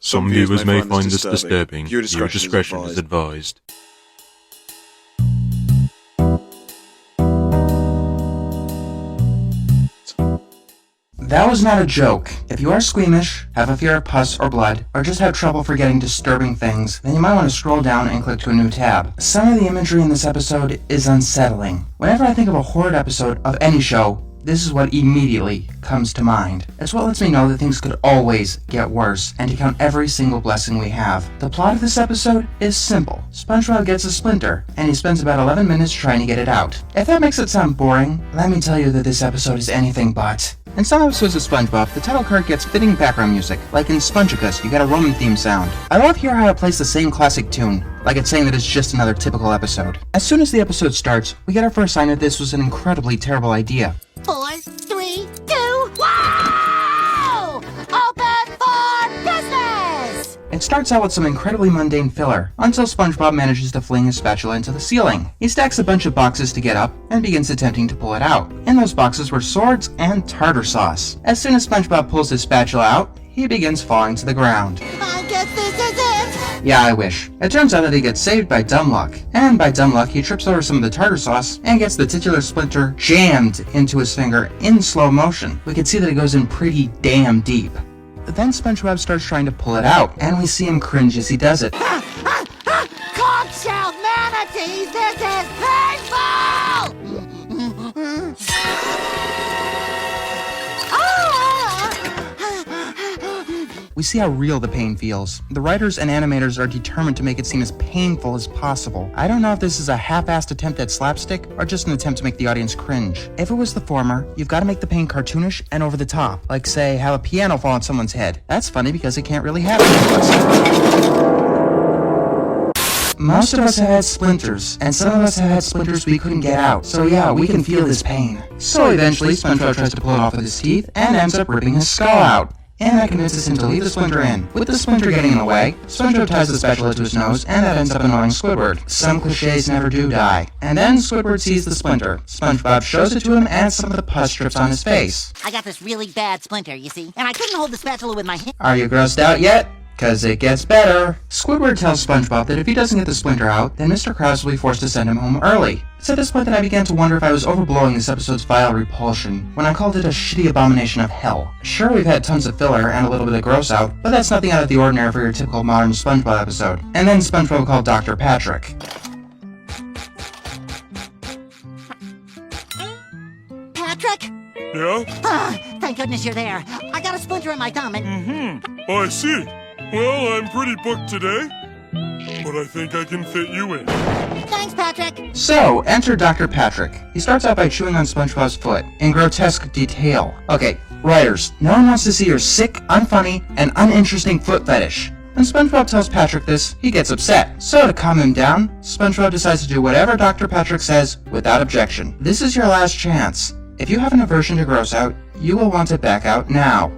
Some viewers may find this disturbing. Viewer discretion is advised. That was not a joke. If you are squeamish, have a fear of pus or blood, or just have trouble forgetting disturbing things, then you might want to scroll down and click to a new tab. Some of the imagery in this episode is unsettling. Whenever I think of a horror episode of any show, this is what immediately comes to mind. It's what lets me know that things could always get worse, and to count every single blessing we have. The plot of this episode is simple. SpongeBob gets a splinter, and he spends about 11 minutes trying to get it out. If that makes it sound boring, let me tell you that this episode is anything but. In some episodes of SpongeBob, the title card gets fitting background music, like in Spongicus, you get a Roman theme sound. I love here how it plays the same classic tune, like it's saying that it's just another typical episode. As soon as the episode starts, we get our first sign that this was an incredibly terrible idea. 4, 3, 2, wow! Open for business! It starts out with some incredibly mundane filler, until SpongeBob manages to fling his spatula into the ceiling. He stacks a bunch of boxes to get up, and begins attempting to pull it out. In those boxes were swords and tartar sauce. As soon as SpongeBob pulls his spatula out, he begins falling to the ground. I guess this is it! Yeah, I wish. It turns out that he gets saved by dumb luck. And by dumb luck, he trips over some of the tartar sauce and gets the titular splinter jammed into his finger in slow motion. We can see that it goes in pretty damn deep. Then SpongeBob starts trying to pull it out, and we see him cringe as he does it. Conch-shell manatees, this is painful! We see how real the pain feels. The writers and animators are determined to make it seem as painful as possible. I don't know if this is a half-assed attempt at slapstick or just an attempt to make the audience cringe. If it was the former, you've got to make the pain cartoonish and over the top. Like, say, have a piano fall on someone's head. That's funny because it can't really happen to us. Most of us have had splinters, and some of us have had splinters we couldn't get out. So yeah, we can feel this pain. So eventually, SpongeBob tries to pull it off with his teeth and ends up ripping his skull out. And that convinces him to leave the splinter in. With the splinter getting in the way, SpongeBob ties the spatula to his nose, and that ends up annoying Squidward. Some cliches never do die. And then Squidward sees the splinter. SpongeBob shows it to him, and some of the pus drips on his face. I got this really bad splinter, you see, and I couldn't hold the spatula with my hand. Are you grossed out yet? 'Cause it gets better. Squidward tells SpongeBob that if he doesn't get the splinter out, then Mr. Krabs will be forced to send him home early. It's at this point that I began to wonder if I was overblowing this episode's vile repulsion when I called it a shitty abomination of hell. Sure, we've had tons of filler and a little bit of gross out, but that's nothing out of the ordinary for your typical modern SpongeBob episode. And then SpongeBob called Dr. Patrick. Patrick? Yeah? Thank goodness you're there. I got a splinter in my thumb and... I see. Well, I'm pretty booked today, but I think I can fit you in. Thanks, Patrick. So, enter Dr. Patrick. He starts out by chewing on SpongeBob's foot, in grotesque detail. Okay, writers, no one wants to see your sick, unfunny, and uninteresting foot fetish. When SpongeBob tells Patrick this, he gets upset. So to calm him down, SpongeBob decides to do whatever Dr. Patrick says without objection. This is your last chance. If you have an aversion to gross out, you will want it back out now.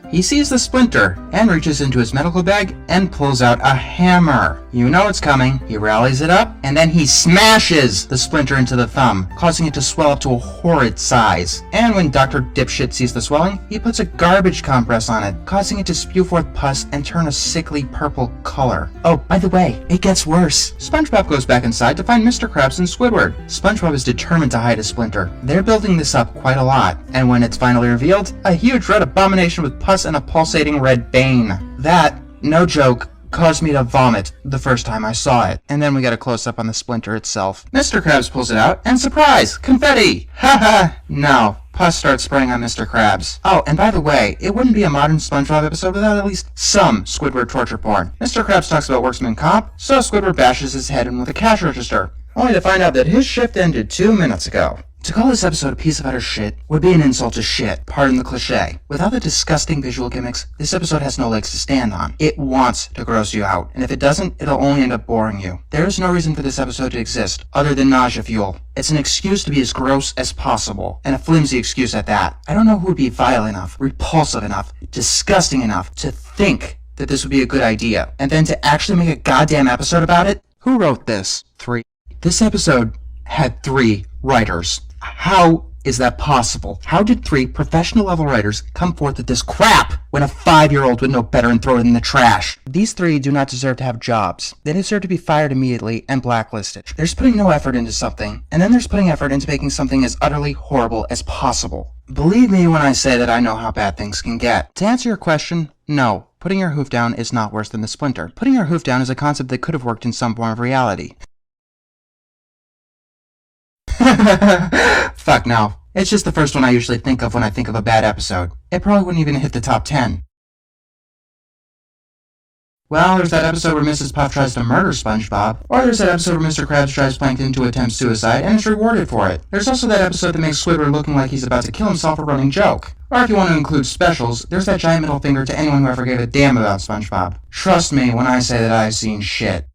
He sees the splinter and reaches into his medical bag and pulls out a hammer. You know it's coming. He rallies it up and then he smashes the splinter into the thumb, causing it to swell up to a horrid size. And when Dr. Dipshit sees the swelling, he puts a garbage compress on it, causing it to spew forth pus and turn a sickly purple color. Oh, by the way, it gets worse. SpongeBob goes back inside to find Mr. Krabs and Squidward. SpongeBob is determined to hide his splinter. They're building this up quite a lot, and when it's finally revealed, a huge red abomination with pus and a pulsating red bane. That, no joke, caused me to vomit the first time I saw it. And then we get a close-up on the splinter itself. Mr. Krabs pulls it out, and surprise! Confetti! Haha! No. Pus starts spraying on Mr. Krabs. Oh, and by the way, it wouldn't be a modern SpongeBob episode without at least some Squidward torture porn. Mr. Krabs talks about worksman comp, so Squidward bashes his head in with a cash register, only to find out that his shift ended 2 minutes ago. To call this episode a piece of utter shit would be an insult to shit, pardon the cliche. Without the disgusting visual gimmicks, this episode has no legs to stand on. It wants to gross you out, and if it doesn't, it'll only end up boring you. There is no reason for this episode to exist, other than nausea fuel. It's an excuse to be as gross as possible, and a flimsy excuse at that. I don't know who would be vile enough, repulsive enough, disgusting enough to think that this would be a good idea, and then to actually make a goddamn episode about it? Who wrote this? 3. This episode had 3 writers. How Is that possible? How did 3 professional-level writers come forth with this crap when a 5-year-old would know better and throw it in the trash? These 3 do not deserve to have jobs. They deserve to be fired immediately and blacklisted. There's putting no effort into something, and then there's putting effort into making something as utterly horrible as possible. Believe me when I say that I know how bad things can get. To answer your question, no. Putting your hoof down is not worse than the Splinter. Putting your hoof down is a concept that could have worked in some form of reality. Fuck no. It's just the first one I usually think of when I think of a bad episode. It probably wouldn't even hit the top 10. Well, there's that episode where Mrs. Puff tries to murder SpongeBob. Or there's that episode where Mr. Krabs drives Plankton to attempt suicide and is rewarded for it. There's also that episode that makes Squidward looking like he's about to kill himself for a running joke. Or if you want to include specials, there's that giant middle finger to anyone who ever gave a damn about SpongeBob. Trust me when I say that I've seen shit.